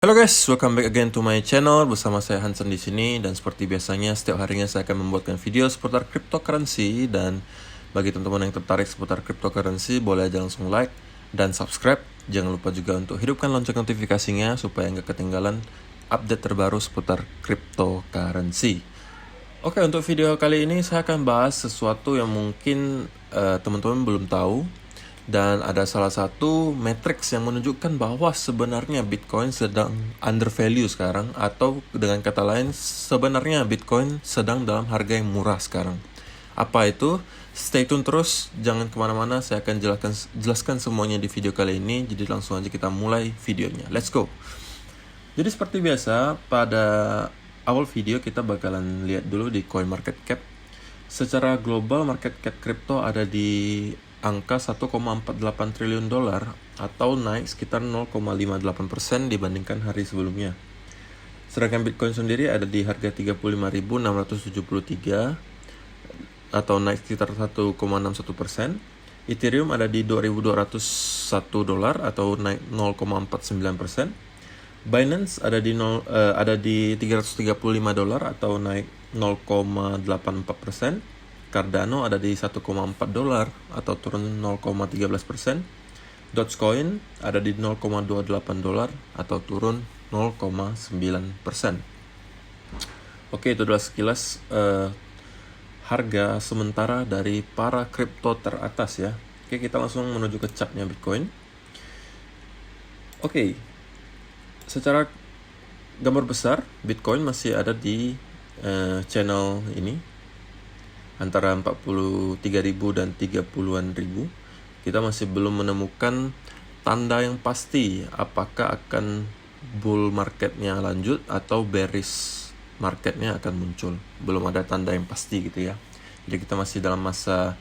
Halo guys, welcome back again to my channel. Bersama saya Hansen di sini, dan seperti biasanya setiap harinya saya akan membuatkan video seputar cryptocurrency. Dan bagi teman-teman yang tertarik seputar cryptocurrency, boleh aja langsung like dan subscribe. Jangan lupa juga untuk hidupkan lonceng notifikasinya supaya nggak ketinggalan update terbaru seputar cryptocurrency. Oke, untuk video kali ini saya akan bahas sesuatu yang mungkin teman-teman belum tahu. Dan ada salah satu matriks yang menunjukkan bahwa sebenarnya Bitcoin sedang undervalue sekarang, atau dengan kata lain sebenarnya Bitcoin sedang dalam harga yang murah sekarang. Apa itu? Stay tune terus, jangan kemana-mana, saya akan jelaskan semuanya di video kali ini. Jadi langsung aja kita mulai videonya, let's go. Jadi seperti biasa, pada awal video kita bakalan lihat dulu di CoinMarketCap. Secara global market cap kripto ada di angka 1,48 triliun dolar atau naik sekitar 0,58% dibandingkan hari sebelumnya. Sedangkan Bitcoin sendiri ada di harga 35.673 atau naik sekitar 1,61%. Ethereum ada di 2.201 dolar atau naik 0,49%. Binance ada di 335 dolar atau naik 0,84%. Cardano ada di 1,4 dolar atau turun 0,13%. Dogecoin ada di 0,28 dolar atau turun 0,9%. Oke, itu adalah sekilas harga sementara dari para kripto teratas ya. Oke, kita langsung menuju ke chartnya Bitcoin. Oke, secara gambar besar Bitcoin masih ada di channel ini antara 43.000 dan 30-an ribu. Kita masih belum menemukan tanda yang pasti apakah akan bull marketnya lanjut atau bearish marketnya akan muncul. Belum ada tanda yang pasti gitu ya. Jadi kita masih dalam masa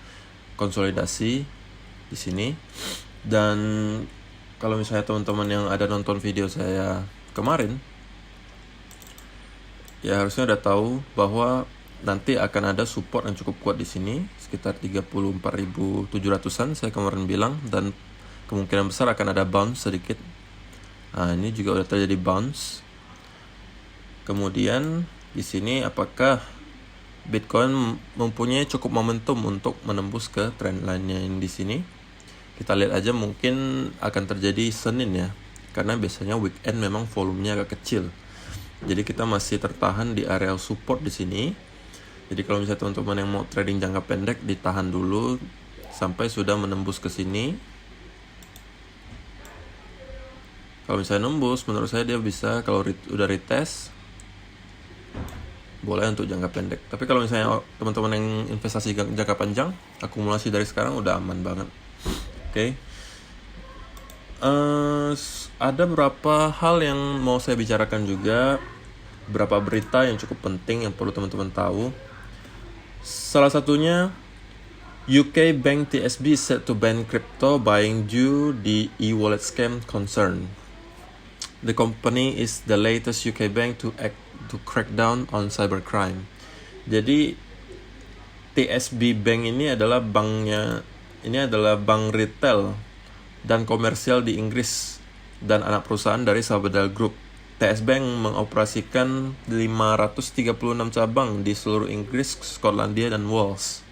konsolidasi di sini. Dan kalau misalnya teman-teman yang ada nonton video saya kemarin, ya harusnya udah tahu bahwa nanti akan ada support yang cukup kuat di sini sekitar 34.700-an saya kemarin bilang, dan kemungkinan besar akan ada bounce sedikit. Nah, ini juga udah terjadi bounce. Kemudian di sini apakah Bitcoin mempunyai cukup momentum untuk menembus ke trend line-nya yang di sini? Kita lihat aja, mungkin akan terjadi Senin ya. Karena biasanya weekend memang volumenya agak kecil. Jadi kita masih tertahan di area support di sini. Jadi kalau misalnya teman-teman yang mau trading jangka pendek, ditahan dulu sampai sudah menembus ke sini. Kalau misalnya nembus, menurut saya dia bisa, kalau udah retest, boleh untuk jangka pendek. Tapi kalau misalnya teman-teman yang investasi jangka panjang, akumulasi dari sekarang udah aman banget. Oke. Ada beberapa hal yang mau saya bicarakan juga, beberapa berita yang cukup penting yang perlu teman-teman tahu. Salah satunya, UK Bank TSB set to ban crypto buying due the e-wallet scam concern. The company is the latest UK bank to crack down on cybercrime. Jadi TSB Bank ini adalah bank retail dan komersial di Inggris dan anak perusahaan dari Sabadell Group. TS Bank mengoperasikan 536 cabang di seluruh Inggris, Skotlandia, dan Wales.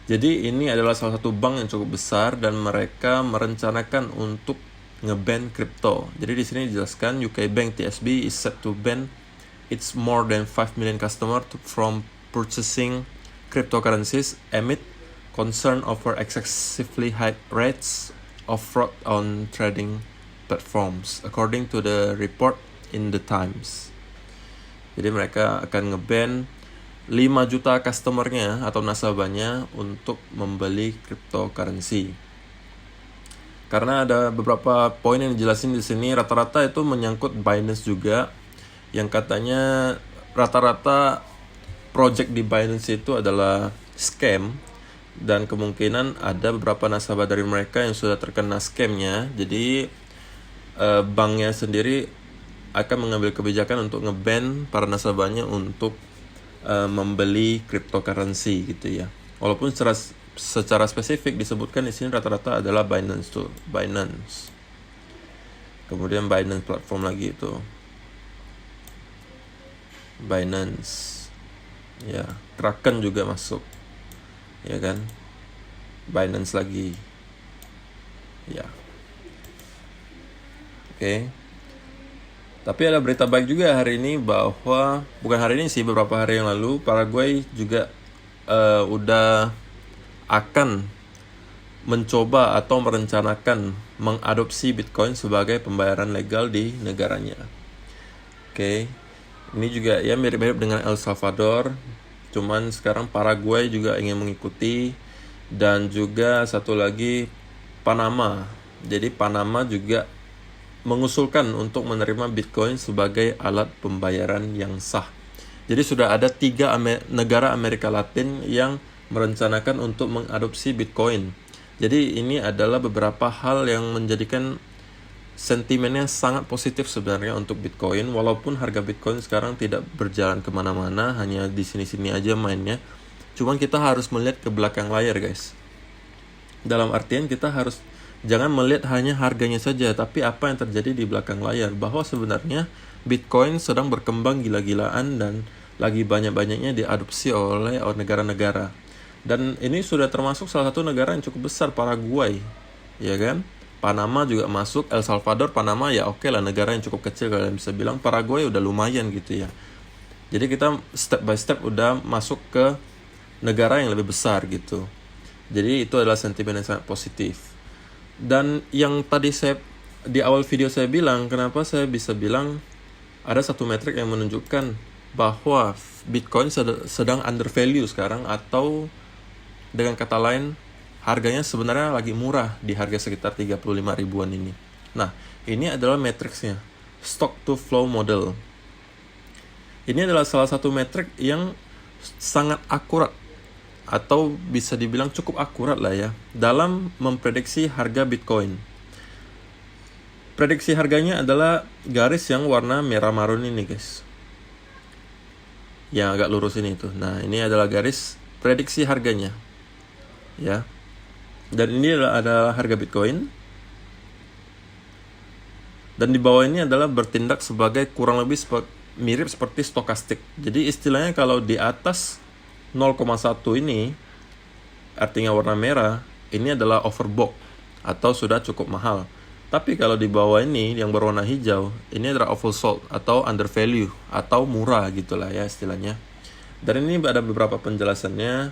Jadi ini adalah salah satu bank yang cukup besar dan mereka merencanakan untuk nge-ban crypto. Jadi di sini dijelaskan UK Bank TSB is set to ban its more than 5 million customer from purchasing cryptocurrencies amid concern over excessively high rates of fraud on trading platforms, according to the report in the Times. Jadi mereka akan nge-ban 5 juta customernya atau nasabahnya untuk membeli cryptocurrency. Karena ada beberapa poin yang dijelasin di sini, rata-rata itu menyangkut Binance juga, yang katanya rata-rata project di Binance itu adalah scam, dan kemungkinan ada beberapa nasabah dari mereka yang sudah terkena scamnya. Jadi banknya sendiri akan mengambil kebijakan untuk nge-ban para nasabahnya untuk membeli cryptocurrency gitu ya. Walaupun secara spesifik disebutkan di sini rata-rata adalah Binance. Kemudian Binance platform lagi itu. Binance. Ya, Kraken juga masuk. Ya kan? Binance lagi. Ya. Oke. Tapi ada berita baik juga hari ini bahwa, bukan hari ini sih, beberapa hari yang lalu Paraguay juga udah akan mencoba atau merencanakan mengadopsi Bitcoin sebagai pembayaran legal di negaranya. Oke. Ini juga ya mirip-mirip dengan El Salvador, cuman sekarang Paraguay juga ingin mengikuti, dan juga satu lagi Panama. Jadi Panama juga mengusulkan untuk menerima Bitcoin sebagai alat pembayaran yang sah. Jadi sudah ada 3 negara Amerika Latin yang merencanakan untuk mengadopsi Bitcoin. Jadi ini adalah beberapa hal yang menjadikan sentimennya sangat positif sebenarnya untuk Bitcoin. Walaupun harga Bitcoin sekarang tidak berjalan kemana-mana, hanya di sini-sini aja mainnya. Cuman kita harus melihat ke belakang layar, guys. Dalam artian kita harus jangan melihat hanya harganya saja, tapi apa yang terjadi di belakang layar. Bahwa sebenarnya Bitcoin sedang berkembang gila-gilaan dan lagi banyak-banyaknya diadopsi oleh negara-negara. Dan ini sudah termasuk salah satu negara yang cukup besar, Paraguay. Ya kan? Panama juga masuk, El Salvador, Panama ya oke lah, negara yang cukup kecil kalian bisa bilang. Paraguay udah lumayan gitu ya. Jadi kita step by step udah masuk ke negara yang lebih besar gitu. Jadi itu adalah sentimen yang sangat positif. Dan yang tadi saya di awal video saya bilang, kenapa saya bisa bilang ada satu metrik yang menunjukkan bahwa Bitcoin sedang undervalue sekarang, atau dengan kata lain harganya sebenarnya lagi murah di harga sekitar 35 ribuan ini. Nah, ini adalah matriksnya, stock to flow model. Ini adalah salah satu metrik yang sangat akurat, atau bisa dibilang cukup akurat lah ya, dalam memprediksi harga Bitcoin. Prediksi harganya adalah garis yang warna merah marun ini, guys. Yang agak lurus ini tuh. Nah, ini adalah garis prediksi harganya. Ya. Dan ini adalah harga Bitcoin. Dan di bawah ini adalah bertindak sebagai kurang lebih mirip seperti stokastik. Jadi istilahnya kalau di atas 0,1 ini artinya warna merah, ini adalah overbought atau sudah cukup mahal. Tapi kalau di bawah ini yang berwarna hijau, ini adalah oversold atau undervalue atau murah gitulah ya istilahnya. Dan ini ada beberapa penjelasannya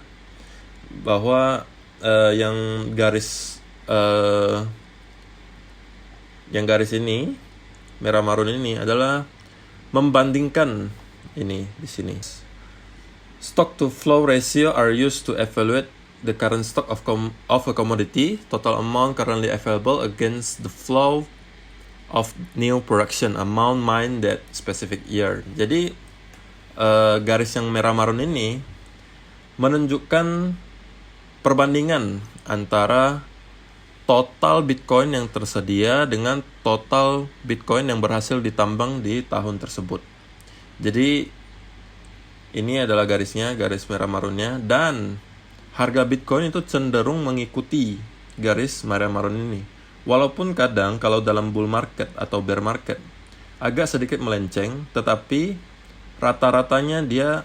bahwa yang garis ini merah marun ini adalah membandingkan ini di sini. Stock to flow ratio are used to evaluate the current stock of a commodity, total amount currently available against the flow of new production amount mined that specific year. Jadi garis yang merah marun ini menunjukkan perbandingan antara total Bitcoin yang tersedia dengan total Bitcoin yang berhasil ditambang di tahun tersebut. Jadi ini adalah garisnya, garis merah marunnya, dan harga Bitcoin itu cenderung mengikuti garis merah marun ini. Walaupun kadang kalau dalam bull market atau bear market agak sedikit melenceng, tetapi rata-ratanya dia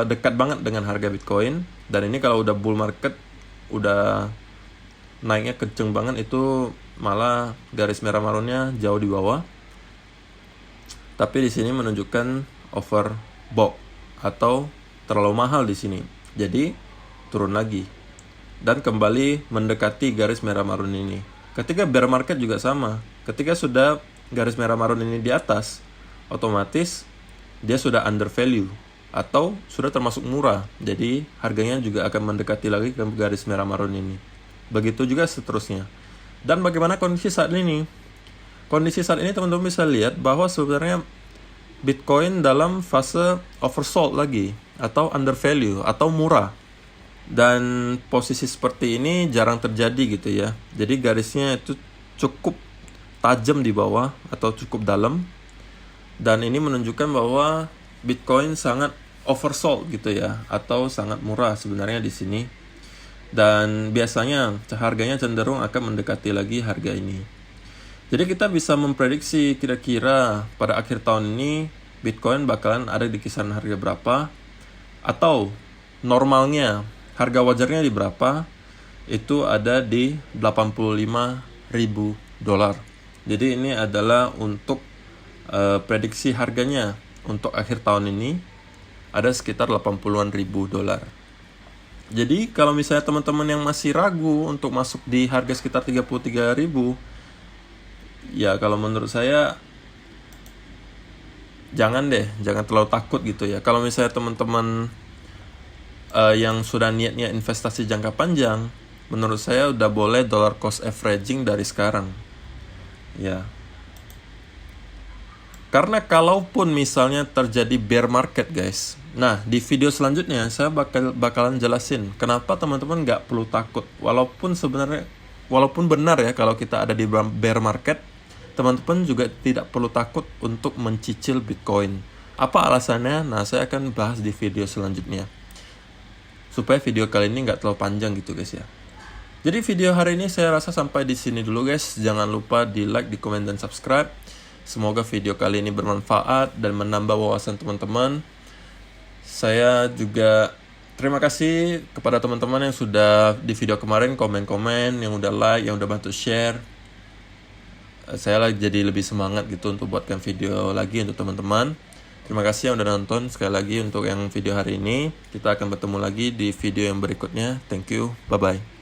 dekat banget dengan harga Bitcoin. Dan ini kalau udah bull market, udah naiknya kenceng banget, itu malah garis merah marunnya jauh di bawah. Tapi di sini menunjukkan overbought atau terlalu mahal di sini. Jadi turun lagi dan kembali mendekati garis merah marun ini. Ketika bear market juga sama. Ketika sudah garis merah marun ini di atas, otomatis dia sudah undervalue atau sudah termasuk murah. Jadi harganya juga akan mendekati lagi ke garis merah marun ini. Begitu juga seterusnya. Dan bagaimana kondisi saat ini? Kondisi saat ini teman-teman bisa lihat bahwa sebenarnya Bitcoin dalam fase oversold lagi atau undervalue atau murah. Dan posisi seperti ini jarang terjadi gitu ya. Jadi garisnya itu cukup tajam di bawah atau cukup dalam. Dan ini menunjukkan bahwa Bitcoin sangat oversold gitu ya, atau sangat murah sebenarnya di sini. Dan biasanya harganya cenderung akan mendekati lagi harga ini. Jadi kita bisa memprediksi kira-kira pada akhir tahun ini Bitcoin bakalan ada di kisaran harga berapa, atau normalnya harga wajarnya di berapa, itu ada di $85.000. Jadi ini adalah untuk prediksi harganya untuk akhir tahun ini ada sekitar $80.000. Jadi kalau misalnya teman-teman yang masih ragu untuk masuk di harga sekitar 33.000, ya kalau menurut saya jangan terlalu takut gitu ya. Kalau misalnya teman-teman yang sudah niatnya investasi jangka panjang, menurut saya udah boleh dollar cost averaging dari sekarang. Ya. Karena kalaupun misalnya terjadi bear market guys, nah di video selanjutnya saya bakalan jelasin kenapa teman-teman nggak perlu takut. Walaupun benar ya kalau kita ada di bear market, teman-teman juga tidak perlu takut untuk mencicil Bitcoin. Apa alasannya? Nah saya akan bahas di video selanjutnya, supaya video kali ini nggak terlalu panjang gitu guys ya. Jadi video hari ini saya rasa sampai di sini dulu guys. Jangan lupa di like, di komen, dan subscribe. Semoga video kali ini bermanfaat dan menambah wawasan teman-teman. Saya juga terima kasih kepada teman-teman yang sudah di video kemarin komen-komen, yang udah like, yang udah bantu share. Saya jadi lebih semangat gitu untuk buatkan video lagi untuk teman-teman. Terima kasih yang udah nonton. Sekali lagi untuk yang video hari ini. Kita akan bertemu lagi di video yang berikutnya. Thank you. Bye-bye.